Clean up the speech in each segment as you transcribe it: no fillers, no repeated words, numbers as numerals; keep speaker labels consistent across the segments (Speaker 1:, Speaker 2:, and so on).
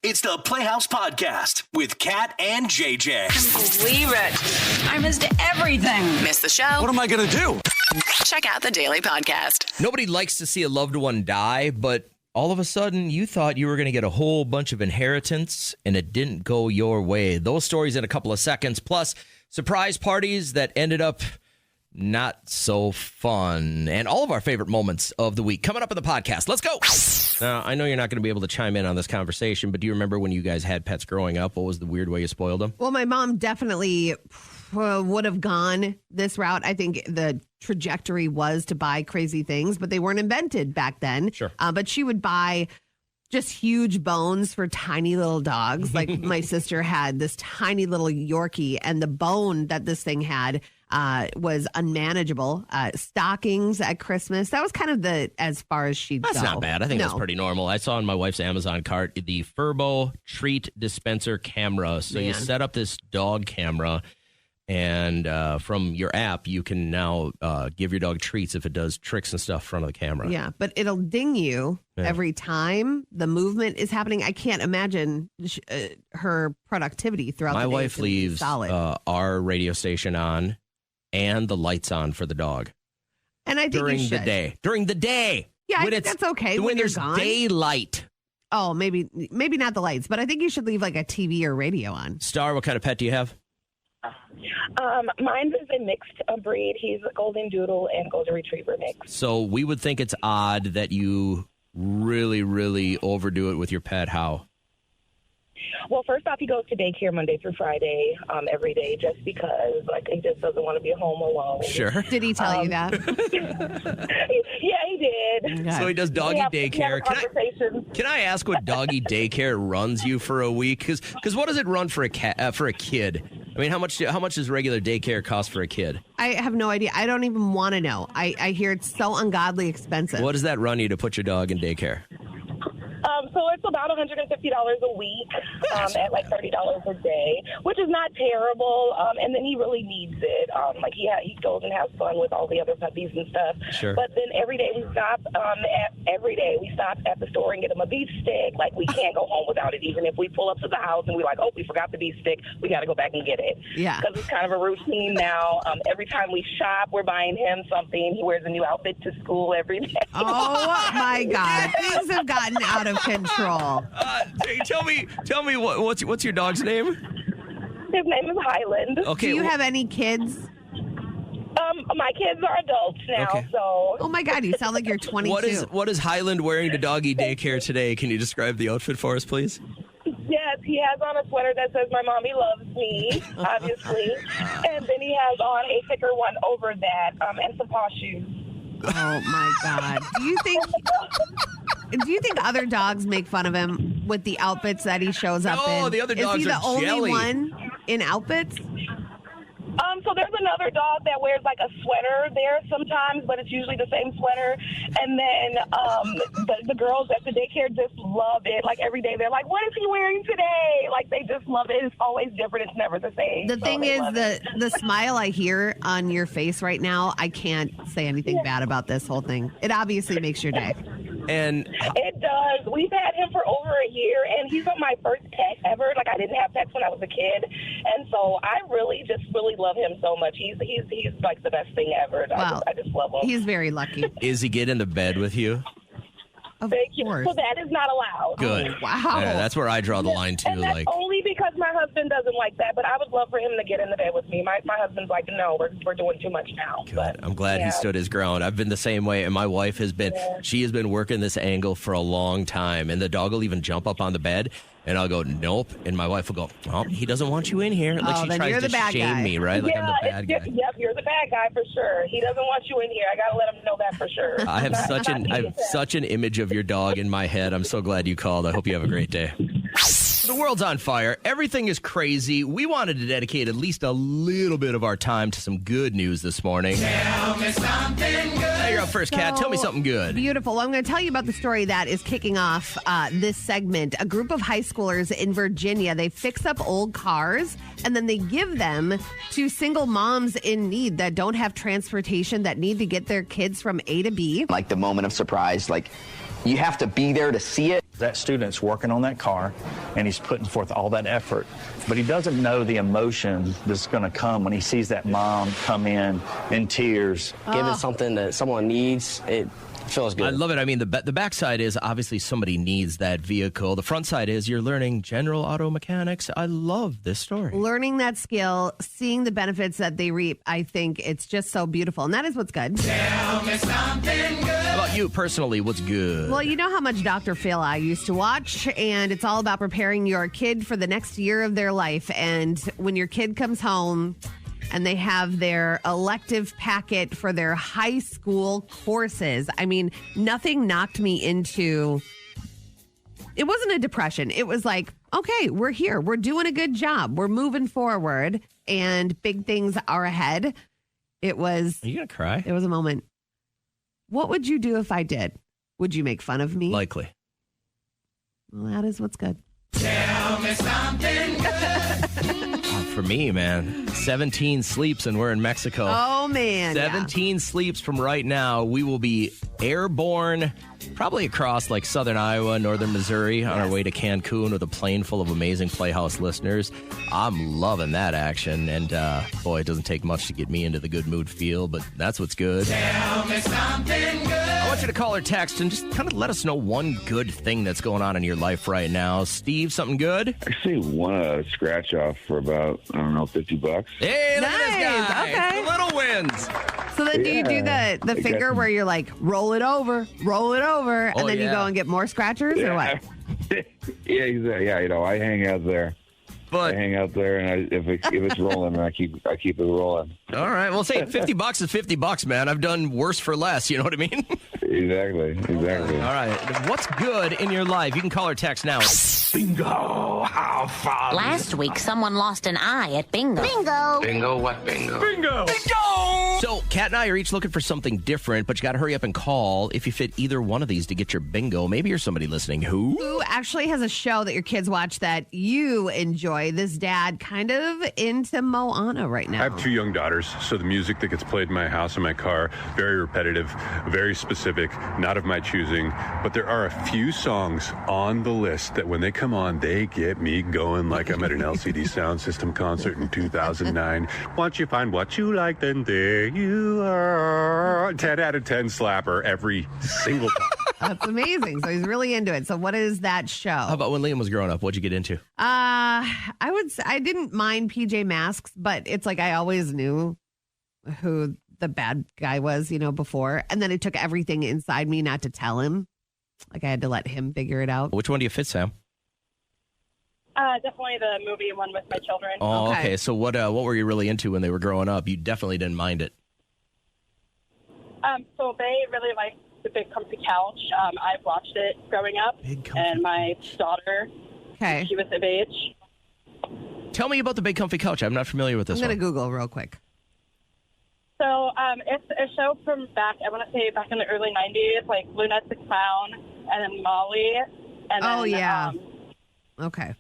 Speaker 1: It's the Playhouse Podcast with Kat and JJ.
Speaker 2: Believe it. I missed everything.
Speaker 3: Miss the show?
Speaker 1: What am I going to do?
Speaker 3: Check out the Daily Podcast.
Speaker 4: Nobody likes to see a loved one die, but all of a sudden you thought you were going to get a whole bunch of inheritance and it didn't go your way. Those stories in a couple of seconds, plus surprise parties that ended up not so fun, and all of our favorite moments of the week coming up in the podcast. Let's go. Now, I know you're not going to be able to chime in on this conversation, but do you remember when you guys had pets growing up? What was the weird way you spoiled them?
Speaker 5: Well, my mom definitely would have gone this route. I think the trajectory was to buy crazy things, but they weren't invented back then.
Speaker 4: Sure.
Speaker 5: But she would buy just huge bones for tiny little dogs. Like my sister had this tiny little Yorkie, and the bone that this thing had was unmanageable. Stockings at Christmas. That was kind of as far as she'd go.
Speaker 4: That's not bad. I think
Speaker 5: No.
Speaker 4: that's pretty normal. I saw in my wife's Amazon cart the Furbo treat dispenser camera. So you
Speaker 5: Man.
Speaker 4: set up this dog camera, and from your app, you can now give your dog treats if it does tricks and stuff in front of the camera.
Speaker 5: Yeah, but it'll ding you every time the movement is happening. I can't imagine her productivity throughout
Speaker 4: My
Speaker 5: the day.
Speaker 4: wife
Speaker 5: is gonna be
Speaker 4: leaves
Speaker 5: solid.
Speaker 4: our radio station on and the lights on for the dog
Speaker 5: And I think
Speaker 4: during
Speaker 5: you
Speaker 4: the
Speaker 5: should.
Speaker 4: day. During the day.
Speaker 5: Yeah, I
Speaker 4: When
Speaker 5: think
Speaker 4: it's-
Speaker 5: that's okay
Speaker 4: When
Speaker 5: when you're
Speaker 4: there's
Speaker 5: gone.
Speaker 4: daylight.
Speaker 5: Oh, maybe not the lights, but I think you should leave like a TV or radio on.
Speaker 4: Star, what kind of pet do you have?
Speaker 6: Mine is a mixed breed. He's a golden doodle and golden retriever mix.
Speaker 4: So we would think it's odd that you really, really overdo it with your pet. How?
Speaker 6: Well, first off, he goes to daycare Monday through Friday, every day, just because he just doesn't want to be home alone.
Speaker 4: Sure.
Speaker 5: Did he tell you that?
Speaker 6: Yeah, he did.
Speaker 5: Okay.
Speaker 4: So he does doggy
Speaker 6: We have
Speaker 4: daycare.
Speaker 6: conversations.
Speaker 4: Can I ask what doggy daycare runs you for a week? Because what does it run for a kid? I mean, how much does regular daycare cost for a kid?
Speaker 5: I have no idea. I don't even want to know. I hear it's so ungodly expensive.
Speaker 4: What does that run you to put your dog in daycare?
Speaker 6: So it's about $150 a week at like $30 a day, which is not terrible. And then he really needs it. He goes and has fun with all the other puppies and stuff.
Speaker 4: Sure.
Speaker 6: But then every day we stop at the store and get him a beef stick. Like, we can't go home without it. Even if we pull up to the house and we're like, oh, we forgot the beef stick, we got to go back and get it.
Speaker 5: Yeah.
Speaker 6: Because it's kind of a routine now. Every time we shop, we're buying him something. He wears a new outfit to school every day.
Speaker 5: Oh my God. Things have gotten out of control.
Speaker 4: Tell me what's your dog's name?
Speaker 6: His name is Highland.
Speaker 4: Okay.
Speaker 5: Do you have any kids?
Speaker 6: My kids are adults now,
Speaker 4: Okay.
Speaker 6: so
Speaker 5: Oh my God, you sound like you're 22.
Speaker 4: what is Highland wearing to doggy daycare today? Can you describe the outfit for us, please?
Speaker 6: yes, he has on a sweater that says "My mommy loves me," obviously, and then he has on a thicker one over that, and some paw shoes.
Speaker 5: Oh my God. Do you think other dogs make fun of him with the outfits that he shows up in?
Speaker 4: No, the other
Speaker 5: Is
Speaker 4: dogs
Speaker 5: he the
Speaker 4: are
Speaker 5: only
Speaker 4: jelly.
Speaker 5: one in outfits?
Speaker 6: So there's another dog that wears like a sweater there sometimes, but it's usually the same sweater. And then the girls at the daycare just love it. Like, every day they're like, what is he wearing today? Like, they just love it. It's always different. It's never the same.
Speaker 5: The
Speaker 6: So
Speaker 5: thing
Speaker 6: they
Speaker 5: is,
Speaker 6: love it.
Speaker 5: the smile I hear on your face right now, I can't say anything bad about this whole thing. It obviously makes your day.
Speaker 4: And
Speaker 6: It does. We've had him for over a year, and he's my first pet ever. Like, I didn't have pets when I was a kid, and so I really love him so much. He's like the best thing ever.
Speaker 5: Wow.
Speaker 6: I just love him.
Speaker 5: He's very lucky.
Speaker 4: is he get into bed with you?
Speaker 5: Of
Speaker 6: Thank you.
Speaker 5: course.
Speaker 6: So that is not allowed.
Speaker 4: Good.
Speaker 5: wow.
Speaker 4: Yeah, that's where I draw the line too.
Speaker 6: And that's
Speaker 4: Like,
Speaker 6: only because my husband doesn't like that. But I would love for him to get in the bed with me. My husband's like, no, we're doing too much now.
Speaker 4: good.
Speaker 6: But,
Speaker 4: I'm glad
Speaker 6: yeah.
Speaker 4: he stood his ground. I've been the same way, and my wife has been. She has been working this angle for a long time, and the dog will even jump up on the bed. And I'll go, nope. And my wife will go, oh, he doesn't want you in here. Like,
Speaker 5: Oh,
Speaker 4: she
Speaker 5: then
Speaker 4: tries
Speaker 5: you're
Speaker 4: to
Speaker 5: the bad
Speaker 4: shame
Speaker 5: guy.
Speaker 4: me, right? Like, I'm the bad guy.
Speaker 6: Yep, you're the bad guy for sure. He doesn't want you in here. I got to let him know that for sure.
Speaker 4: I have such an image of your dog in my head. I'm so glad you called. I hope you have a great day. The world's on fire. Everything is crazy. We wanted to dedicate at least a little bit of our time to some good news this morning. Tell me something good. Hey, you're up first, Kat. Tell me something good.
Speaker 5: Beautiful. Well, I'm going to tell you about the story that is kicking off this segment. A group of high schoolers in Virginia, they fix up old cars and then they give them to single moms in need that don't have transportation, that need to get their kids from A to B.
Speaker 7: Like the moment of surprise, like you have to be there to see it. That student's working on that car, and he's putting forth all that effort. But he doesn't know the emotion that's going to come when he sees that mom come in tears.
Speaker 8: Giving something that someone needs, it feels good.
Speaker 4: I love it. I mean, the backside is obviously somebody needs that vehicle. The front side is you're learning general auto mechanics. I love this story.
Speaker 5: Learning that skill, seeing the benefits that they reap, I think it's just so beautiful. And that is what's good.
Speaker 4: Tell me something good. How about you personally? What's good?
Speaker 5: Well, you know how much Dr. Phil I used to watch, and it's all about preparing your kid for the next year of their life. And when your kid comes home and they have their elective packet for their high school courses, I mean, nothing knocked me into... It wasn't a depression. It was like, okay, we're here. We're doing a good job. We're moving forward, and big things are ahead. It was...
Speaker 4: Are you going to cry?
Speaker 5: It was a moment. What would you do if I did? Would you make fun of me?
Speaker 4: Likely.
Speaker 5: Well, that is what's good.
Speaker 4: Tell me something good. For me, man, 17 sleeps and we're in Mexico.
Speaker 5: Oh, man.
Speaker 4: 17 sleeps from right now. We will be airborne, probably across like southern Iowa, northern Missouri, on our way to Cancun with a plane full of amazing Playhouse listeners. I'm loving that action. And boy, it doesn't take much to get me into the good mood feel, but that's what's good. Tell me something good. I want you to call or text and just kind of let us know one good thing that's going on in your life right now. Steve, something good?
Speaker 9: Actually, won a scratch off for about, I don't know, $50.
Speaker 4: Hey, look at this guy.
Speaker 5: Okay.
Speaker 4: The little wins.
Speaker 5: So then do you do the finger where you're like, roll it over, and then you go and get more scratchers or what?
Speaker 9: Yeah, you know, I hang out there.
Speaker 4: But
Speaker 9: I hang out there, and if it's rolling, I keep it rolling.
Speaker 4: All right. Well, say $50 is $50, man. I've done worse for less. You know what I mean?
Speaker 9: Exactly.
Speaker 4: All right. What's good in your life? You can call or text now.
Speaker 1: Bingo. How fun.
Speaker 10: Last week, someone lost an eye at bingo.
Speaker 8: Bingo what bingo?
Speaker 1: Bingo.
Speaker 4: So, Kat and I are each looking for something different, but you got to hurry up and call if you fit either one of these to get your bingo. Maybe you're somebody listening who
Speaker 5: actually has a show that your kids watch that you enjoy. This dad kind of into Moana right now.
Speaker 11: I have 2 young daughters, so the music that gets played in my house and my car, very repetitive, very specific, not of my choosing. But there are a few songs on the list that when they come on, they get me going like I'm at an LCD Sound System concert in 2009. Once you find what you like, then there you are. 10 out of 10 slapper every single time.
Speaker 5: That's amazing. So he's really into it. So what is that show?
Speaker 4: How about when Liam was growing up? What'd you get into?
Speaker 5: I would say I didn't mind PJ Masks, but it's like I always knew who the bad guy was, you know, before. And then it took everything inside me not to tell him. Like I had to let him figure it out.
Speaker 4: Which one do you fit, Sam?
Speaker 6: Definitely the movie one with my children.
Speaker 4: Oh, okay. So what were you really into when they were growing up? You definitely didn't mind it.
Speaker 6: So they really like the Big Comfy Couch. I've watched it growing up, and my daughter, she was of age.
Speaker 4: Tell me about the Big Comfy Couch. I'm not familiar with this
Speaker 5: I'm going to Google real quick.
Speaker 6: So it's a show from back, I want to say back in the early 90s, like Lunette the Clown and then Molly. And then,
Speaker 5: okay.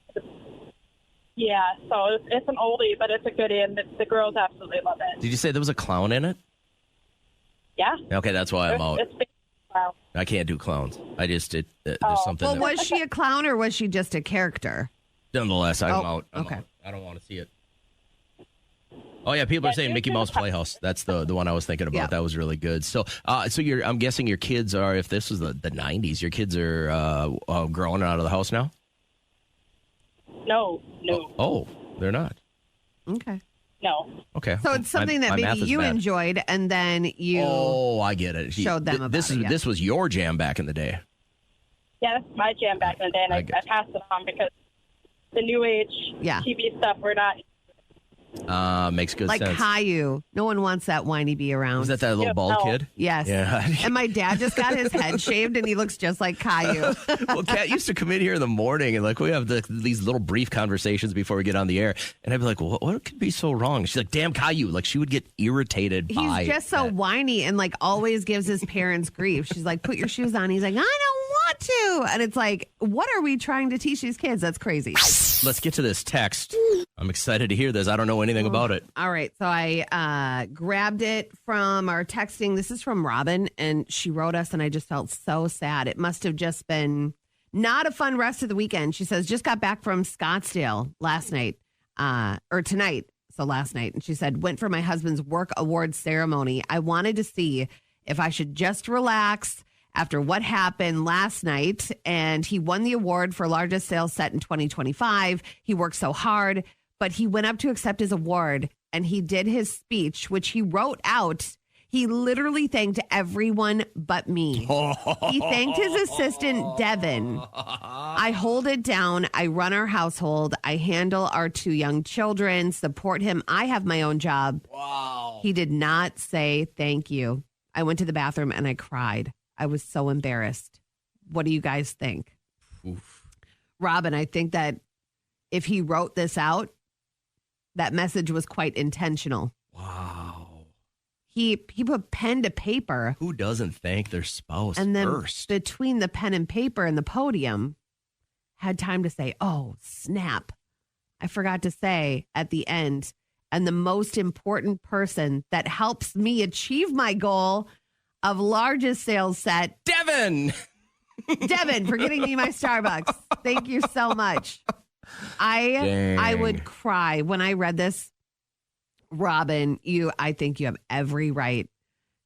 Speaker 6: Yeah, so it's an oldie, but it's a goodie, and the girls absolutely love it.
Speaker 4: Did you say there was a clown in it?
Speaker 6: Yeah.
Speaker 4: Okay, that's why I'm out.
Speaker 6: It's big clown.
Speaker 4: I can't do clowns. I just did there's something.
Speaker 5: Well, was she a clown or was she just a character?
Speaker 4: Nonetheless, I'm out. I'm
Speaker 5: okay.
Speaker 4: out. I don't want to see it. Oh yeah, people are saying Mickey Mouse Playhouse. That's the one I was thinking about.
Speaker 5: Yeah.
Speaker 4: That was really good. So I'm guessing your kids are, if this was the 90s, your kids are growing out of the house now?
Speaker 6: No.
Speaker 5: Oh,
Speaker 4: they're not.
Speaker 5: Okay.
Speaker 6: No.
Speaker 4: Okay.
Speaker 5: So it's something that maybe you enjoyed, and then you.
Speaker 4: Oh, I get it.
Speaker 5: Showed them about it.
Speaker 4: This was your jam back in the day.
Speaker 6: Yeah, that's my jam back in the day, and I passed it on because the new age TV stuff we're not.
Speaker 4: Makes good
Speaker 5: like
Speaker 4: sense.
Speaker 5: Like Caillou. No one wants that whiny bee around.
Speaker 4: Was that little bald kid?
Speaker 5: Yes.
Speaker 4: Yeah.
Speaker 5: And my dad just got his head shaved and he looks just like Caillou.
Speaker 4: Well, Kat used to come in here in the morning and like we have these little brief conversations before we get on the air. And I'd be like, well, what could be so wrong? She's like, damn Caillou. Like she would get irritated by
Speaker 5: He's just so whiny and like always gives his parents grief. She's like, put your shoes on. He's like, I don't want to. And it's like, what are we trying to teach these kids? That's crazy.
Speaker 4: Let's get to this text. I'm excited to hear this. I don't know anything about it.
Speaker 5: All right. So I grabbed it from our texting. This is from Robin, and she wrote us, and I just felt so sad. It must have just been Not a fun rest of the weekend. She says, just got back from Scottsdale last night, or tonight. So last night. And she said, went for my husband's work awards ceremony. I wanted to see if I should just relax after what happened last night. And he won the award for largest sales set in 2025. He worked so hard, but he went up to accept his award and he did his speech, which he wrote out. He literally thanked everyone but me. He thanked his assistant, Devin. I hold it down. I run our household. I handle our 2 young children, support him. I have my own job.
Speaker 4: Wow.
Speaker 5: He did not say thank you. I went to the bathroom and I cried. I was so embarrassed. What do you guys think?
Speaker 4: Oof.
Speaker 5: Robin, I think that if he wrote this out, that message was quite intentional.
Speaker 4: Wow.
Speaker 5: He put pen to paper.
Speaker 4: Who doesn't thank their spouse
Speaker 5: and then
Speaker 4: first?
Speaker 5: Between the pen and paper and the podium, had time to say, oh, snap. I forgot to say at the end, and the most important person that helps me achieve my goal of largest sales set.
Speaker 4: Devin
Speaker 5: for getting me my Starbucks. Thank you so much. I would cry when I read this. Robin, I think you have every right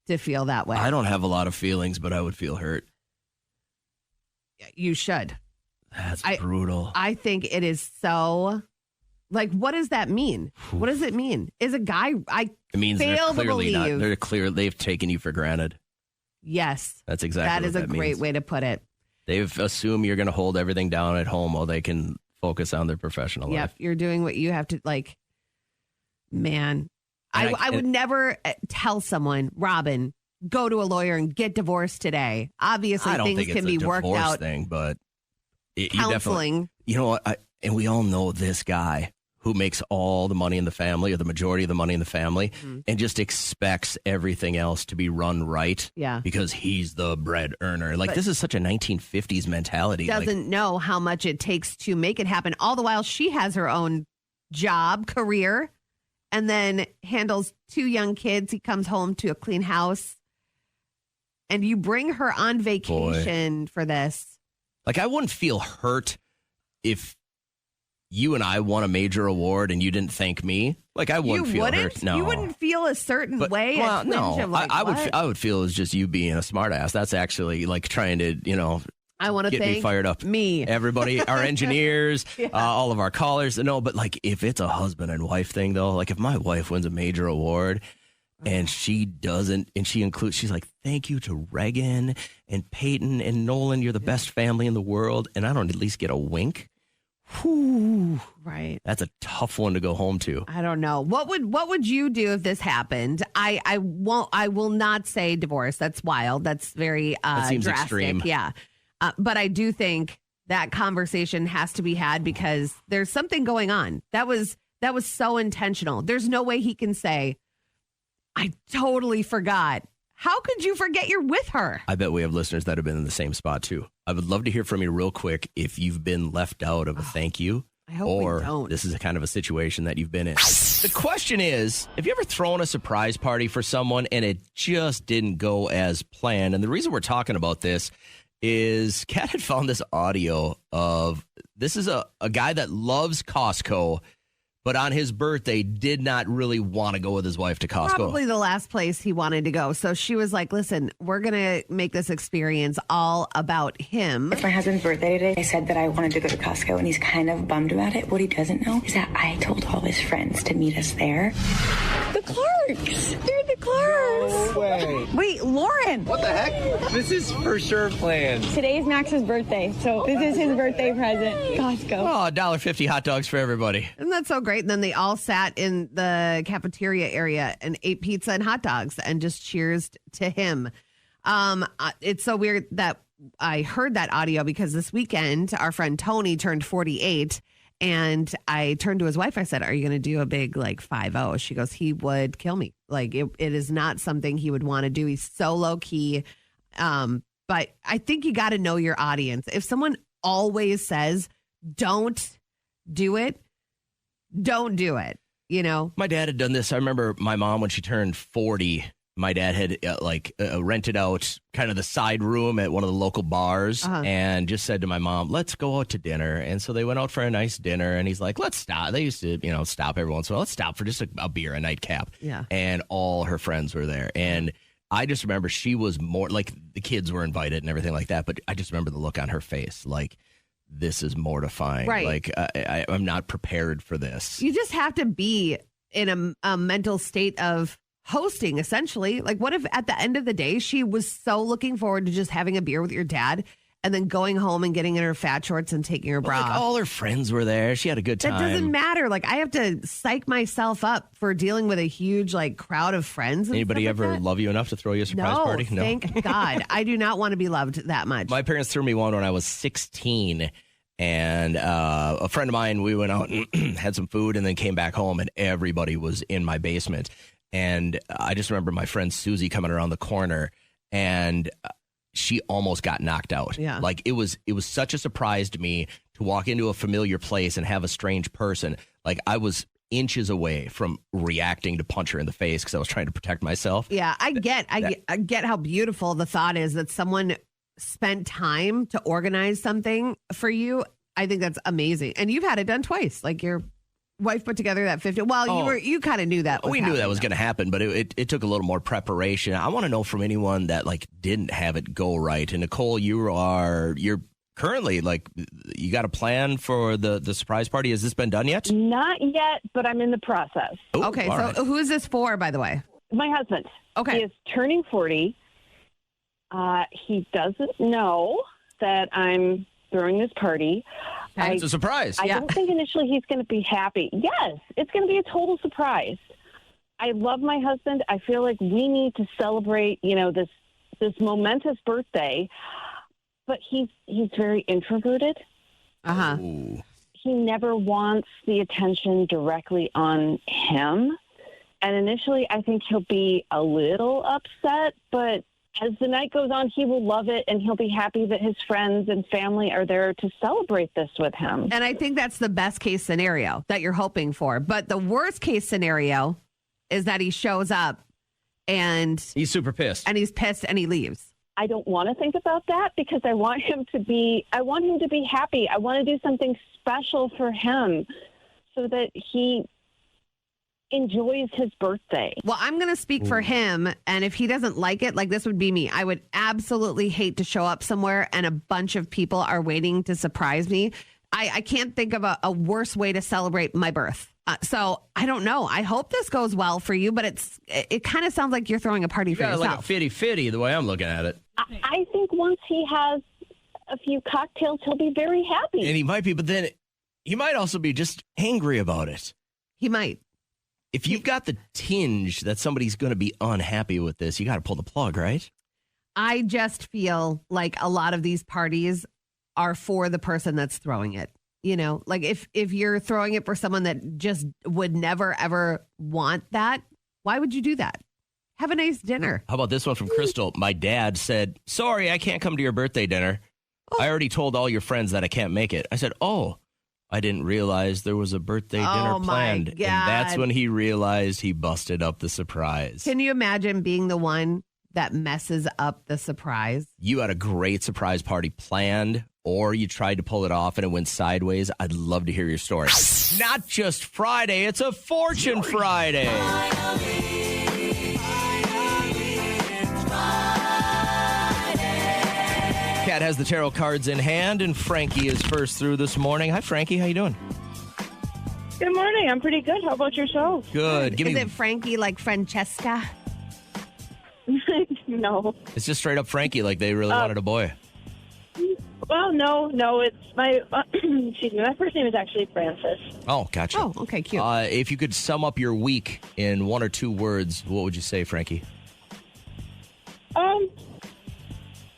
Speaker 5: to feel that way.
Speaker 4: I don't have a lot of feelings, but I would feel hurt.
Speaker 5: You should.
Speaker 4: That's brutal.
Speaker 5: I think it is so, like, what does that mean? What does it mean? Is a guy,
Speaker 4: it means
Speaker 5: fail
Speaker 4: they're clearly
Speaker 5: to believe.
Speaker 4: they're clear, they've taken you for granted.
Speaker 5: Yes.
Speaker 4: That's exactly
Speaker 5: that
Speaker 4: what
Speaker 5: is a
Speaker 4: that
Speaker 5: great
Speaker 4: means.
Speaker 5: way to put it.
Speaker 4: They've assumed you're going to hold everything down at home while they can focus on their professional
Speaker 5: Yep.
Speaker 4: life.
Speaker 5: You're doing what you have to, like, man. I would never tell someone, Robin, go to a lawyer and get divorced today. Obviously,
Speaker 4: I don't
Speaker 5: things
Speaker 4: think it's
Speaker 5: can be
Speaker 4: a
Speaker 5: worked
Speaker 4: divorce
Speaker 5: out.
Speaker 4: thing, but
Speaker 5: Counseling.
Speaker 4: You know what? And we all know this guy who makes all the money in the family or the majority of the money in the family and just expects everything else to be run right.
Speaker 5: Yeah.
Speaker 4: Because he's the bread earner. Like, this is such a 1950s mentality.
Speaker 5: Doesn't know how much it takes to make it happen. All the while she has her own job, career, and then handles 2 young kids. He comes home to a clean house. And you bring her on vacation for this.
Speaker 4: Like, I wouldn't feel hurt if you and I won a major award and you didn't thank me. Like, I wouldn't feel hurt. No.
Speaker 5: You wouldn't feel a certain way.
Speaker 4: Well,
Speaker 5: a twinge of like,
Speaker 4: I would feel it's just you being a smartass. That's actually like trying to,
Speaker 5: I want to
Speaker 4: get
Speaker 5: thank
Speaker 4: me fired up.
Speaker 5: Me,
Speaker 4: everybody, our engineers, all of our callers. No, but like if it's a husband and wife thing, though, like if my wife wins a major award and she doesn't, and she's like, thank you to Reagan and Peyton and Nolan. You're the best family in the world. And I don't at least get a wink. Whew.
Speaker 5: Right.
Speaker 4: That's a tough one to go home to.
Speaker 5: I don't know. What would you do if this happened? I will not say divorce. That's wild. That's very
Speaker 4: that seems
Speaker 5: drastic.
Speaker 4: extreme.
Speaker 5: Yeah. But I do think that conversation has to be had because there's something going on. That was so intentional. There's no way he can say, I totally forgot. How could you forget you're with her?
Speaker 4: I bet we have listeners that have been in the same spot too. I would love to hear from you real quick if you've been left out of a thank you.
Speaker 5: I hope
Speaker 4: or
Speaker 5: we don't.
Speaker 4: This is a kind of a situation that you've been in. The question is, have you ever thrown a surprise party for someone and it just didn't go as planned? And the reason we're talking about this is Kat had found this audio of, this is a guy that loves Costco, but on his birthday did not really want to go with his wife to Costco.
Speaker 5: Probably the last place he wanted to go. So she was like, listen, we're going to make this experience all about him.
Speaker 12: It's my husband's birthday today. I said that I wanted to go to Costco, and he's kind of bummed about it. What he doesn't know is that I told all his friends to meet us there.
Speaker 13: The Clarks! They're the Clarks!
Speaker 14: No way.
Speaker 13: Wait, Lauren!
Speaker 14: What the heck? This is for sure planned.
Speaker 13: Today's Max's birthday, so this is his birthday present. Costco.
Speaker 4: Oh, $1.50 hot dogs for everybody.
Speaker 5: Isn't that so great? And then they all sat in the cafeteria area and ate pizza and hot dogs and just cheers to him. It's so weird that I heard that audio because this weekend our friend Tony turned 48 and I turned to his wife. I said, are you going to do a big like 5-0? She goes, he would kill me. Like it is not something he would want to do. He's so low key. But I think you got to know your audience. If someone always says, don't do it, don't do it. You know,
Speaker 4: my dad had done this. I remember my mom, when she turned 40, my dad had rented out kind of the side room at one of the local bars and just said to my mom, let's go out to dinner. And so they went out for a nice dinner, and he's like, let's stop. They used to, stop every once in a while. Let's stop for just a beer, a nightcap.
Speaker 5: Yeah.
Speaker 4: And all her friends were there. And I just remember she was more like the kids were invited and everything like that. But I just remember the look on her face, like, this is mortifying.
Speaker 5: Right.
Speaker 4: Like, I'm not prepared for this.
Speaker 5: You just have to be in a mental state of hosting, essentially. Like, what if at the end of the day, she was so looking forward to just having a beer with your dad and then going home and getting in her fat shorts and taking her bra off?
Speaker 4: All her friends were there. She had a good time.
Speaker 5: That doesn't matter. Like, I have to psych myself up for dealing with a huge, crowd of friends. And
Speaker 4: anybody
Speaker 5: stuff
Speaker 4: ever
Speaker 5: like that.
Speaker 4: love you enough to throw you a surprise party? No,
Speaker 5: thank God. I do not want to be loved that much.
Speaker 4: My parents threw me one when I was 16. And a friend of mine, we went out and had some food and then came back home, and everybody was in my basement. And I just remember my friend Susie coming around the corner, and she almost got knocked out.
Speaker 5: Yeah.
Speaker 4: Like, it was such a surprise to me to walk into a familiar place and have a strange person. Like, I was inches away from reacting to punch her in the face because I was trying to protect myself.
Speaker 5: Yeah, I get how beautiful the thought is that someone spent time to organize something for you. I think that's amazing. And you've had it done twice. Like, your wife put together that 50. Well, you kind of knew that.
Speaker 4: We knew that was going to happen, but it took a little more preparation. I want to know from anyone that didn't have it go right. And Nicole, you're currently you got a plan for the surprise party. Has this been done yet?
Speaker 15: Not yet, but I'm in the process.
Speaker 4: Ooh,
Speaker 5: okay, so
Speaker 4: right.
Speaker 5: Who is this for, by the way?
Speaker 15: My husband.
Speaker 5: Okay.
Speaker 15: He is turning 40. He doesn't know that I'm throwing this party.
Speaker 4: It's a surprise.
Speaker 15: I don't think initially he's going to be happy. Yes, it's going to be a total surprise. I love my husband. I feel like we need to celebrate, this momentous birthday. But he's very introverted.
Speaker 4: Ooh.
Speaker 15: He never wants the attention directly on him. And initially, I think he'll be a little upset, but as the night goes on, he will love it, and he'll be happy that his friends and family are there to celebrate this with him.
Speaker 5: And I think that's the best case scenario that you're hoping for. But the worst case scenario is that he shows up and
Speaker 4: he's super pissed.
Speaker 5: And he's pissed and he leaves.
Speaker 15: I don't want to think about that because I want him to be happy. I want to do something special for him so that he enjoys his birthday.
Speaker 5: Well, I'm going to speak for him. And if he doesn't like it, this would be me. I would absolutely hate to show up somewhere and a bunch of people are waiting to surprise me. I can't think of a worse way to celebrate my birth. So I don't know. I hope this goes well for you, but it kind of sounds like you're throwing a party for yourself.
Speaker 4: Like a fitty-fitty, the way I'm looking at it.
Speaker 15: I think once he has a few cocktails, he'll be very happy.
Speaker 4: And he might be, but then he might also be just angry about it.
Speaker 5: He might.
Speaker 4: If you've got the tinge that somebody's going to be unhappy with this, you got to pull the plug, right?
Speaker 5: I just feel like a lot of these parties are for the person that's throwing it. If you're throwing it for someone that just would never, ever want that, why would you do that? Have a nice dinner.
Speaker 4: How about this one from Crystal? My dad said, sorry, I can't come to your birthday dinner. I already told all your friends that I can't make it. I said, I didn't realize there was a birthday dinner planned.
Speaker 5: My God.
Speaker 4: And that's when he realized he busted up the surprise.
Speaker 5: Can you imagine being the one that messes up the surprise?
Speaker 4: You had a great surprise party planned, or you tried to pull it off and it went sideways. I'd love to hear your story. Not just Friday, it's a Fortune Friday. Kat has the tarot cards in hand, and Frankie is first through this morning. Hi, Frankie. How you doing?
Speaker 16: Good morning. I'm pretty good. How about yourself?
Speaker 4: Good.
Speaker 5: Is it Frankie like Francesca?
Speaker 16: No.
Speaker 4: It's just straight up Frankie, like they really wanted a boy.
Speaker 16: Well, no. It's my, excuse me, my first name is actually Francis.
Speaker 4: Oh, gotcha.
Speaker 5: Oh, okay, cute.
Speaker 4: If you could sum up your week in one or two words, what would you say, Frankie?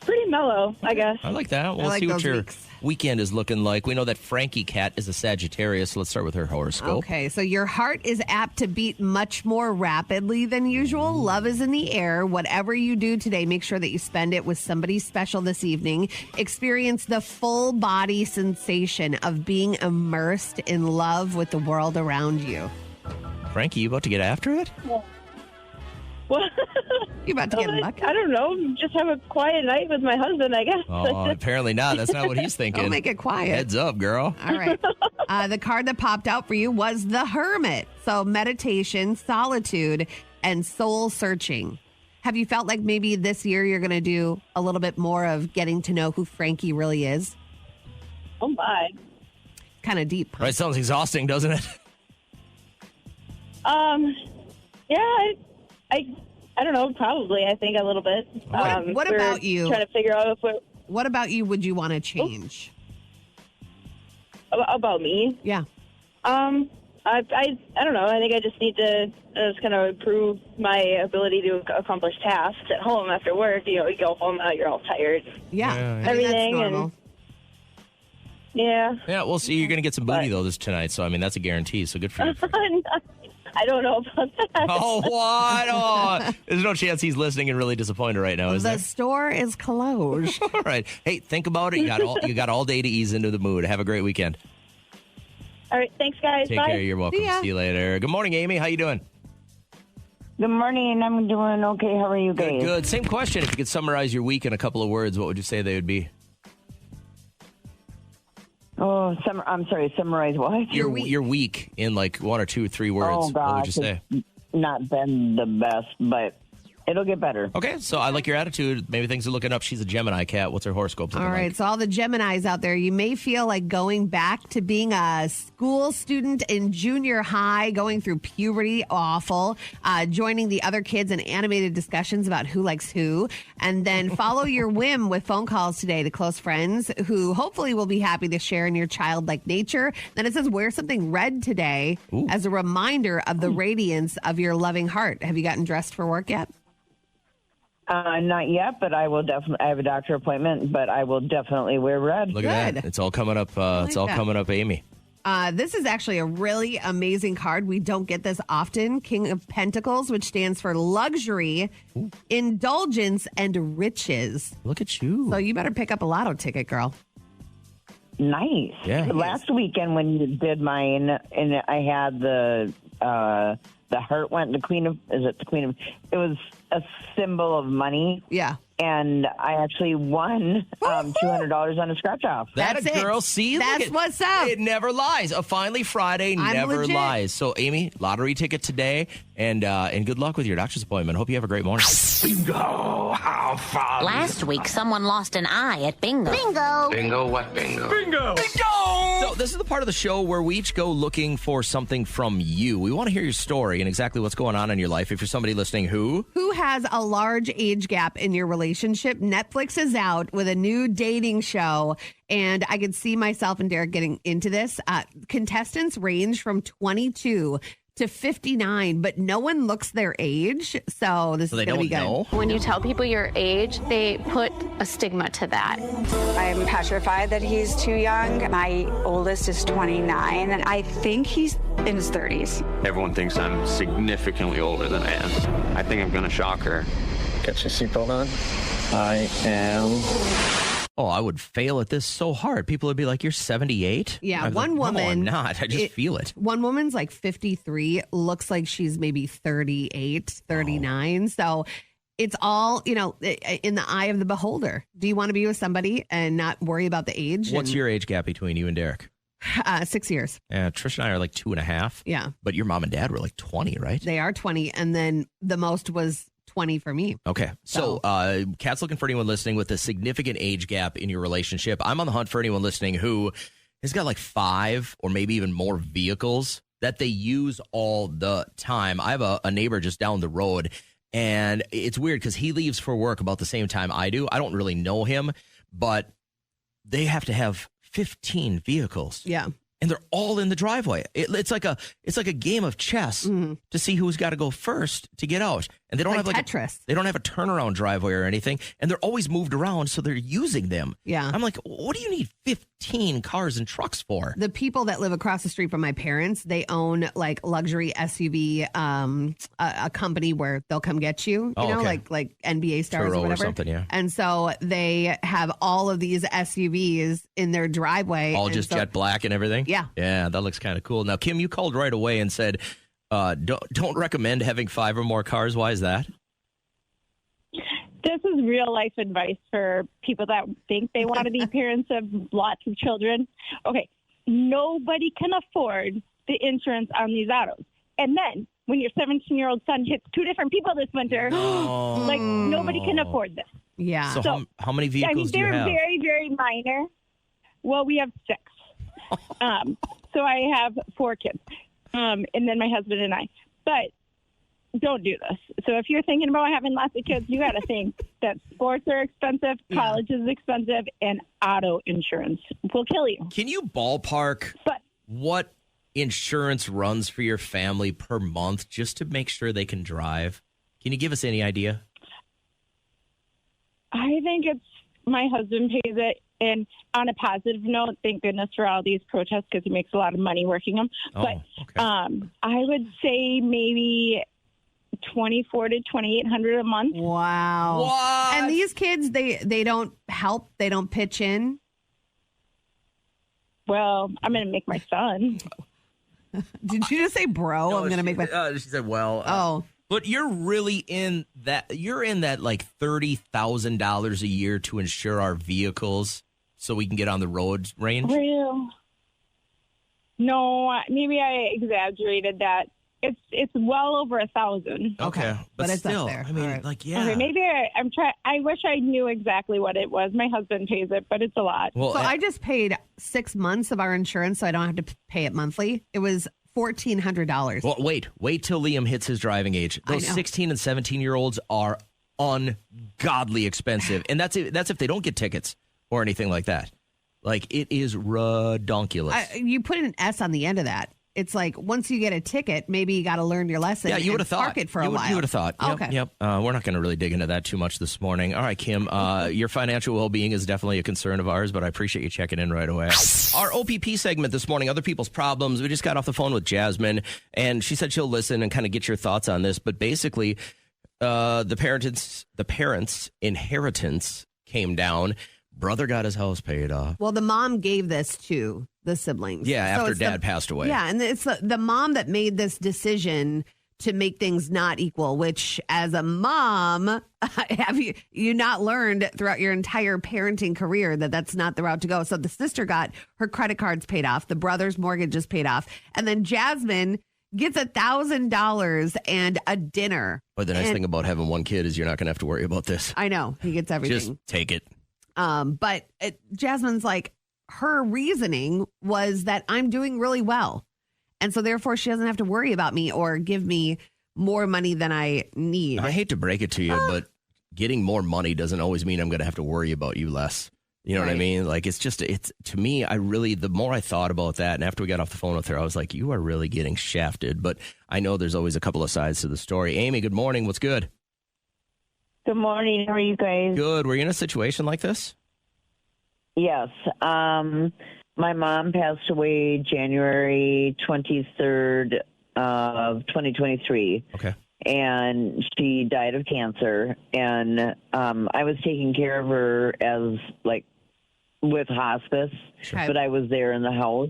Speaker 16: Pretty mellow, I guess.
Speaker 4: I like that. We'll
Speaker 5: like
Speaker 4: see what
Speaker 5: those
Speaker 4: your
Speaker 5: weeks.
Speaker 4: weekend is looking like. We know that Frankie Cat is a Sagittarius, so let's start with her horoscope.
Speaker 5: Okay, so your heart is apt to beat much more rapidly than usual. Love is in the air. Whatever you do today, make sure that you spend it with somebody special this evening. Experience the full body sensation of being immersed in love with the world around you.
Speaker 4: Frankie, you about to get after it?
Speaker 16: Well,
Speaker 5: You about to get lucky?
Speaker 16: I don't know. Just have a quiet night with my husband, I guess.
Speaker 4: Oh, apparently not. That's not what he's thinking.
Speaker 5: Don't make it quiet.
Speaker 4: Heads up, girl.
Speaker 5: All right. The card that popped out for you was the Hermit. So meditation, solitude, and soul searching. Have you felt like maybe this year you're going to do a little bit more of getting to know who Frankie really is?
Speaker 16: Oh, my.
Speaker 5: Kind of deep.
Speaker 4: Right, sounds exhausting, doesn't it?
Speaker 16: Yeah, I don't know, probably, I think a little bit.
Speaker 5: What
Speaker 16: we're
Speaker 5: about you?
Speaker 16: Trying to figure out if we're...
Speaker 5: What about you would you want to change?
Speaker 16: About me?
Speaker 5: Yeah.
Speaker 16: I don't know. I think I just need to just kind of improve my ability to accomplish tasks at home after work. You go home out, you're all tired.
Speaker 5: Yeah.
Speaker 16: Everything. And yeah.
Speaker 4: Yeah, we'll see. You're going to get some booty, though, tonight. So, I mean, that's a guarantee. So good for you.
Speaker 16: I don't know about that.
Speaker 4: Oh, what? Oh, there's no chance he's listening and really disappointed right now, is there?
Speaker 5: The store is closed.
Speaker 4: All right. Hey, think about it. You got all day to ease into the mood. Have a great weekend.
Speaker 16: All right. Thanks, guys.
Speaker 4: Take
Speaker 16: Bye.
Speaker 4: care. You're welcome. See you later. Good morning, Amy. How you doing?
Speaker 17: Good morning. I'm doing okay. How are you guys?
Speaker 4: Good. Same question. If you could summarize your week in a couple of words, what would you say they would be?
Speaker 17: Oh, I'm sorry. Summarize what?
Speaker 4: Your week in like 1 or 2 or 3 words.
Speaker 17: Oh, gosh,
Speaker 4: what would you say?
Speaker 17: It's not been the best, but it'll get better.
Speaker 4: Okay, so I like your attitude. Maybe things are looking up. She's a Gemini, Cat. What's her horoscope looking
Speaker 5: All right,
Speaker 4: like?
Speaker 5: so all the Geminis out there, you may feel like going back to being a school student in junior high, going through puberty, awful, joining the other kids in animated discussions about who likes who, and then follow your whim with phone calls today to close friends who hopefully will be happy to share in your childlike nature. Then it says wear something red today as a reminder of the radiance of your loving heart. Have you gotten dressed for work yet?
Speaker 17: Not yet, but I will definitely. I have a doctor appointment, but I will definitely wear red.
Speaker 4: Look at that. It's all coming up. It's all coming up, Amy.
Speaker 5: This is actually a really amazing card. We don't get this often. King of Pentacles, which stands for luxury, indulgence, and riches.
Speaker 4: Look at you.
Speaker 5: So you better pick up a lotto ticket, girl.
Speaker 17: Nice.
Speaker 4: Yeah.
Speaker 17: Last weekend when you did mine, and I had the heart went the queen of. Is it the queen of? It was a symbol of money.
Speaker 5: Yeah.
Speaker 17: And I actually won $200 on a scratch off.
Speaker 4: That's a girl. See,
Speaker 5: that's what's up.
Speaker 4: It never lies. A Finally Friday never
Speaker 5: legit.
Speaker 4: lies. So, Amy, lottery ticket today, and good luck with your doctor's appointment. Hope you have a great morning.
Speaker 1: Bingo! How fun!
Speaker 10: Last week, someone lost an eye at bingo.
Speaker 8: Bingo what bingo?
Speaker 1: Bingo!
Speaker 4: So this is the part of the show where we each go looking for something from you. We want to hear your story and exactly what's going on in your life. If you're somebody listening who
Speaker 5: has a large age gap in your relationship, Netflix is out with a new dating show, and I could see myself and Derek getting into this. Contestants range from 22 to 59, but no one looks their age, so this is going to be good.
Speaker 18: When you tell people your age, they put a stigma to that. I'm petrified that he's too young. My oldest is 29, and I think he's in his 30s.
Speaker 19: Everyone thinks I'm significantly older than I am. I think I'm going to shock her.
Speaker 7: Get your seatbelt on. I am...
Speaker 4: Oh, I would fail at this so hard. People would be like, you're 78?
Speaker 5: Yeah,
Speaker 4: I'd be
Speaker 5: one
Speaker 4: like,
Speaker 5: woman...
Speaker 4: No, I'm not. I just feel it.
Speaker 5: One woman's like 53, looks like she's maybe 38, 39. So it's all, in the eye of the beholder. Do you want to be with somebody and not worry about the age?
Speaker 4: What's your age gap between you and Derek?
Speaker 5: 6 years.
Speaker 4: Yeah, Trish and I are like 2.5.
Speaker 5: Yeah.
Speaker 4: But your mom and dad were like 20, right?
Speaker 5: They are 20. And then the most was 20 for me.
Speaker 4: Okay. So, Kat's looking for anyone listening with a significant age gap in your relationship. I'm on the hunt for anyone listening who has got like 5 or maybe even more vehicles that they use all the time. I have a neighbor just down the road, and it's weird because he leaves for work about the same time I do. I don't really know him, but they have to have 15 vehicles.
Speaker 5: Yeah.
Speaker 4: And they're all in the driveway. It's like a game of chess to see who's got to go first to get out. And they don't have
Speaker 5: Tetris.
Speaker 4: They don't have a turnaround driveway or anything. And they're always moved around, so they're using them.
Speaker 5: Yeah.
Speaker 4: I'm like, what do you need 15 cars and trucks for?
Speaker 5: The people that live across the street from my parents, they own like luxury SUV, a company where they'll come get you, like NBA stars
Speaker 4: Turo
Speaker 5: or whatever.
Speaker 4: Or something, yeah.
Speaker 5: And so they have all of these SUVs in their driveway.
Speaker 4: All just jet black and everything?
Speaker 5: Yeah.
Speaker 4: Yeah, that looks kind of cool. Now, Kim, you called right away and said, don't recommend having 5 or more cars. Why is that?
Speaker 13: This is real life advice for people that think they want to be parents of lots of children. Okay, nobody can afford the insurance on these autos. And then when your 17-year-old son hits 2 different people this winter, like nobody can afford this.
Speaker 5: Yeah.
Speaker 4: So how many vehicles do you have?
Speaker 13: They're very, very minor. Well, we have 6. So I have 4 kids, and then my husband and I. But don't do this. So if you're thinking about having lots of kids, you got to think that sports are expensive, college is expensive, and auto insurance will kill you.
Speaker 4: Can you ballpark what insurance runs for your family per month just to make sure they can drive? Can you give us any idea?
Speaker 13: I think it's my husband pays it. And on a positive note, thank goodness for all these protests because he makes a lot of money working them. I would say maybe $2,400 to $2,800 a month.
Speaker 5: Wow.
Speaker 4: What?
Speaker 5: And these kids, they don't help. They don't pitch in.
Speaker 13: Well, I'm going to make my son.
Speaker 5: Did you just say, bro?
Speaker 4: No,
Speaker 5: I'm going to make my.
Speaker 4: She said, well.
Speaker 5: Oh.
Speaker 4: But you're really in that. You're in that like $30,000 a year to insure our vehicles so we can get on the road range.
Speaker 13: Real? No, maybe I exaggerated that. It's well over 1,000.
Speaker 4: Okay, but
Speaker 5: it's
Speaker 4: still,
Speaker 5: up there.
Speaker 4: I mean,
Speaker 5: All right.
Speaker 4: like, yeah.
Speaker 13: Okay, maybe I'm trying. I wish I knew exactly what it was. My husband pays it, but it's a lot.
Speaker 4: Well,
Speaker 5: So I just paid 6 months of our insurance, so I don't have to pay it monthly. It was $1,400.
Speaker 4: Well, wait till Liam hits his driving age. Those 16 and 17-year-olds are ungodly expensive, and that's if they don't get tickets or anything like that. Like, it is redonkulous.
Speaker 5: You put an S on the end of that. It's like once you get a ticket, maybe you got to learn your lesson.
Speaker 4: Yeah, you would have thought.
Speaker 5: Park it for a while.
Speaker 4: You would have thought. Yep,
Speaker 5: Okay.
Speaker 4: Yep. We're not going to really dig into that too much this morning. All right, Kim, your financial well-being is definitely a concern of ours, but I appreciate you checking in right away. Our OPP segment this morning, Other People's Problems. We just got off the phone with Jasmine, and she said she'll listen and kind of get your thoughts on this. But basically, the parents' inheritance came down. Brother got his house paid off.
Speaker 5: Well, the mom gave this to the siblings.
Speaker 4: Yeah,
Speaker 5: So
Speaker 4: after
Speaker 5: it's
Speaker 4: dad passed away.
Speaker 5: Yeah, and it's the mom that made this decision to make things not equal, which as a mom, have you not learned throughout your entire parenting career that that's not the route to go? So the sister got her credit cards paid off, the brother's mortgage is paid off, and then Jasmine gets $1,000 and a dinner.
Speaker 4: But the nice thing about having one kid is you're not going to have to worry about this.
Speaker 5: I know, he gets everything.
Speaker 4: Just take it.
Speaker 5: But Jasmine's like, her reasoning was that I'm doing really well. And so therefore she doesn't have to worry about me or give me more money than I need.
Speaker 4: I hate to break it to you, but getting more money doesn't always mean I'm going to have to worry about you less. You know what I mean? Like, it's to me, the more I thought about that, and after we got off the phone with her, I was like, you are really getting shafted. But I know there's always a couple of sides to the story. Amy, good morning. What's good?
Speaker 17: Good morning. How are you guys?
Speaker 4: Good. Were you in a situation like this?
Speaker 17: Yes. My mom passed away January 23rd of 2023.
Speaker 4: Okay.
Speaker 17: And she died of cancer. And I was taking care of her as, like, with hospice, but I was there in the house.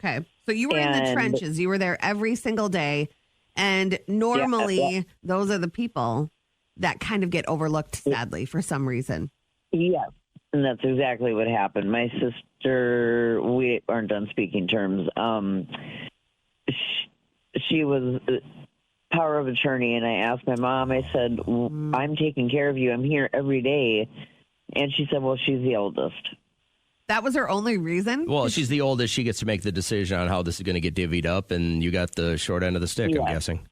Speaker 5: Okay. So you were in the trenches. You were there every single day. And normally those are the people that kind of get overlooked, sadly, for some reason.
Speaker 17: Yes. And that's exactly what happened. My sister, we aren't on speaking terms. She was power of attorney, and I asked my mom, I said, I'm taking care of you. I'm here every day. And she said, well, she's the oldest.
Speaker 5: That was her only reason?
Speaker 4: Well, she's the oldest. She gets to make the decision on how this is going to get divvied up, and you got the short end of the stick, I'm guessing.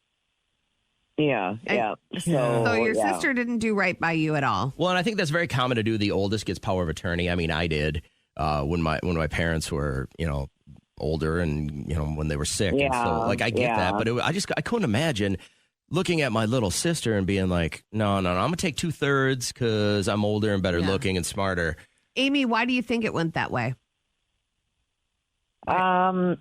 Speaker 17: Yeah, yeah.
Speaker 5: So your sister didn't do right by you at all.
Speaker 4: Well, and I think that's very common to do. The oldest gets power of attorney. I mean, I did when my parents were, older and, when they were sick.
Speaker 17: Yeah,
Speaker 4: and so, like, I get that. But I couldn't imagine looking at my little sister and being like, no, I'm going to take 2/3 because I'm older and better looking and smarter.
Speaker 5: Amy, why do you think it went that way?
Speaker 17: I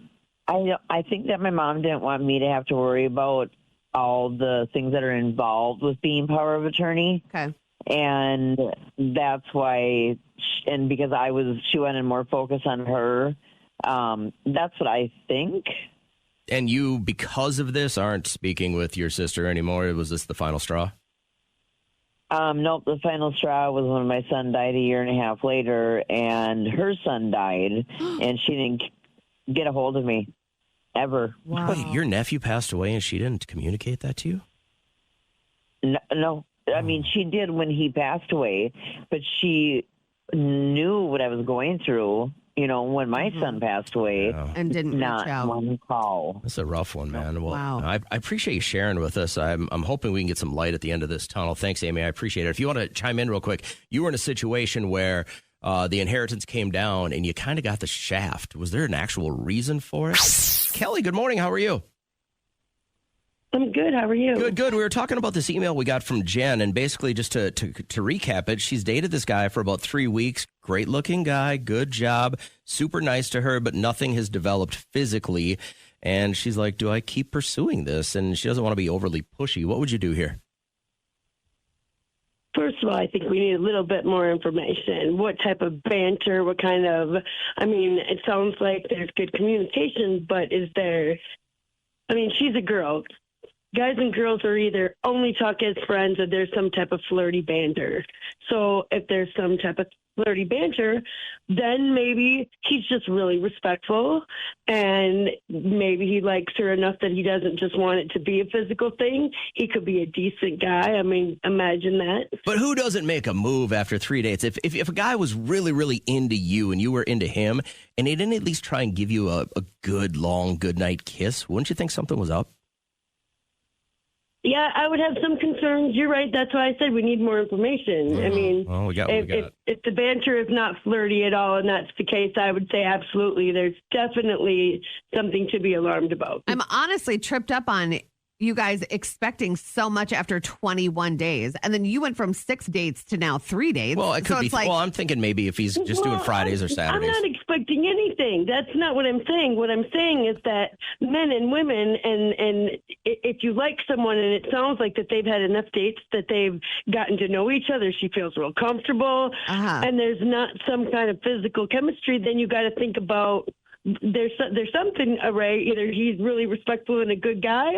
Speaker 17: think that my mom didn't want me to have to worry about all the things that are involved with being power of attorney.
Speaker 5: Okay.
Speaker 17: And that's why, and because she wanted more focus on her. That's what I think.
Speaker 4: And you, because of this, aren't speaking with your sister anymore? Was this the final straw?
Speaker 17: Nope, the final straw was when my son died a year and a half later, and her son died, and she didn't get a hold of me ever.
Speaker 5: Wow.
Speaker 4: Wait, your nephew passed away and she didn't communicate that to you?
Speaker 17: No. I mean, she did when he passed away, but she knew what I was going through, when my son passed away.
Speaker 5: And didn't reach out.
Speaker 17: Not one call.
Speaker 4: That's a rough one, man. Well,
Speaker 5: Wow.
Speaker 4: I appreciate you sharing with us. I'm hoping we can get some light at the end of this tunnel. Thanks, Amy. I appreciate it. If you want to chime in real quick, you were in a situation where the inheritance came down and you kind of got the shaft. Was there an actual reason for it? Kelly, good morning. How are you?
Speaker 20: I'm good. How are you?
Speaker 4: Good. We were talking about this email we got from Jen, and basically just to recap it, she's dated this guy for about 3 weeks. Great looking guy, good job, super nice to her, but nothing has developed physically. And she's like, do I keep pursuing this? And she doesn't want to be overly pushy. What would you do here?
Speaker 20: First of all, I think we need a little bit more information. What type of banter? What kind of, it sounds like there's good communication, but is there, she's a girl. Guys and girls are either only talk as friends or there's some type of flirty banter. So if there's some type of flirty banter, then maybe he's just really respectful and maybe he likes her enough that he doesn't just want it to be a physical thing. He could be a decent guy. Imagine that.
Speaker 4: But who doesn't make a move after 3 dates? If a guy was really, really into you and you were into him and he didn't at least try and give you a good, long, good night kiss, wouldn't you think something was up?
Speaker 20: Yeah, I would have some concerns. You're right. That's why I said we need more information.
Speaker 4: Well, we got what we got.
Speaker 20: If the banter is not flirty at all and that's the case, I would say absolutely. There's definitely something to be alarmed about.
Speaker 5: I'm honestly tripped up on you guys expecting so much after 21 days. And then you went from 6 dates to now 3 dates.
Speaker 4: Well, it could be.
Speaker 5: Like,
Speaker 4: well, I'm thinking maybe if he's just doing Fridays or Saturdays.
Speaker 20: I'm not expecting anything. That's not what I'm saying. What I'm saying is that men and women, and if you like someone and it sounds like that they've had enough dates that they've gotten to know each other, she feels real comfortable, and there's not some kind of physical chemistry, then you got to think about there's something, Ray. Either he's really respectful and a good guy,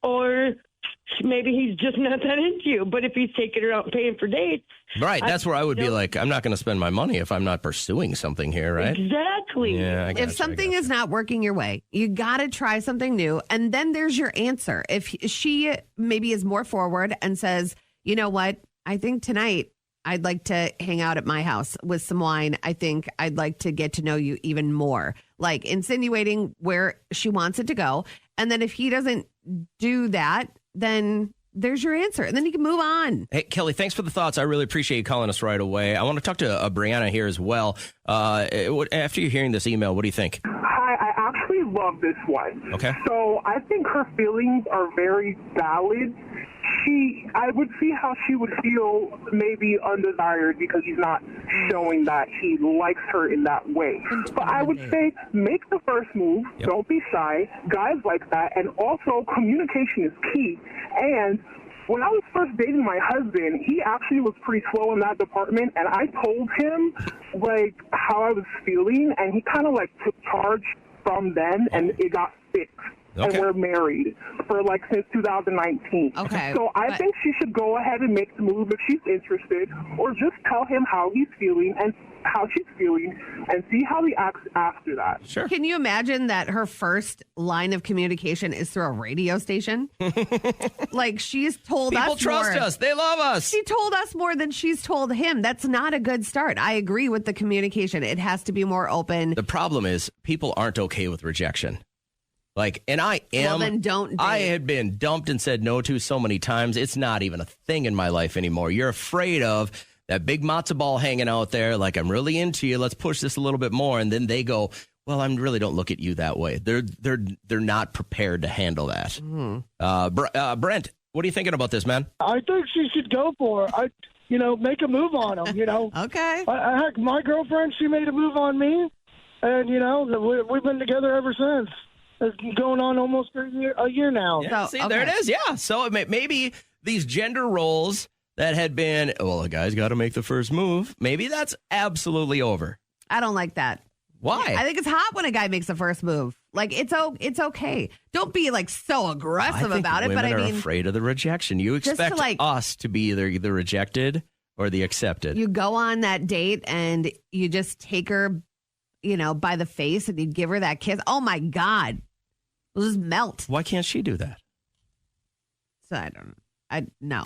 Speaker 20: or maybe he's just not that into you. But if he's taking her out and paying for dates.
Speaker 4: Right. That's where I would be like, I'm not going to spend my money if I'm not pursuing something here, right?
Speaker 20: Exactly.
Speaker 4: Yeah,
Speaker 5: if something is not working your way, you got to try something new. And then there's your answer. If she maybe is more forward and says, you know what, I think tonight I'd like to hang out at my house with some wine. I think I'd like to get to know you even more, like insinuating where she wants it to go. And then if he doesn't do that, then there's your answer. And then you can move on.
Speaker 4: Hey, Kelly, thanks for the thoughts. I really appreciate you calling us right away. I want to talk to Brianna here as well. After you're hearing this email, what do you think?
Speaker 21: Hi, I actually love this one.
Speaker 4: Okay.
Speaker 21: So I think her feelings are very valid. I would see how she would feel maybe undesired because he's not showing that he likes her in that way. But I would say make the first move. Yep. Don't be shy. Guys like that. And also communication is key. And when I was first dating my husband, he actually was pretty slow in that department. And I told him how I was feeling. And he kind of took charge from then and it got fixed.
Speaker 4: Okay.
Speaker 21: And we're married for since 2019.
Speaker 5: Okay.
Speaker 21: So I think she should go ahead and make the move if she's interested, or just tell him how he's feeling and how she's feeling and see how he acts after that.
Speaker 4: Sure.
Speaker 5: Can you imagine that her first line of communication is through a radio station? She's told us
Speaker 4: People trust
Speaker 5: more.
Speaker 4: us. They love us.
Speaker 5: She told us more than she's told him. That's not a good start. I agree with the communication. It has to be more open.
Speaker 4: The problem is people aren't okay with rejection. And I am.
Speaker 5: Well, then don't date.
Speaker 4: I had been dumped and said no to so many times. It's not even a thing in my life anymore. You're afraid of that big matzo ball hanging out there. I'm really into you. Let's push this a little bit more. And then they go, well, I really don't look at you that way. They're not prepared to handle that.
Speaker 5: Mm-hmm.
Speaker 4: Brent, what are you thinking about this, man?
Speaker 22: I think she should go for it. Make a move on him,
Speaker 5: Okay.
Speaker 22: Heck, my girlfriend, she made a move on me. And, we've been together ever since. It's going on almost a year now.
Speaker 4: Yeah, there it is. Yeah. So maybe these gender roles that had been, a guy's got to make the first move. Maybe that's absolutely over.
Speaker 5: I don't like that.
Speaker 4: Why?
Speaker 5: I think it's hot when a guy makes the first move. Like it's okay. Don't be like so aggressive about it. But I
Speaker 4: women
Speaker 5: mean,
Speaker 4: are afraid of the rejection. You
Speaker 5: just to,
Speaker 4: expect
Speaker 5: like-
Speaker 4: us to be either the rejected or the accepted.
Speaker 5: you go on that date and you just take her, by the face and you give her that kiss. Oh my God. It'll just melt.
Speaker 4: Why can't she do that?
Speaker 5: So I no.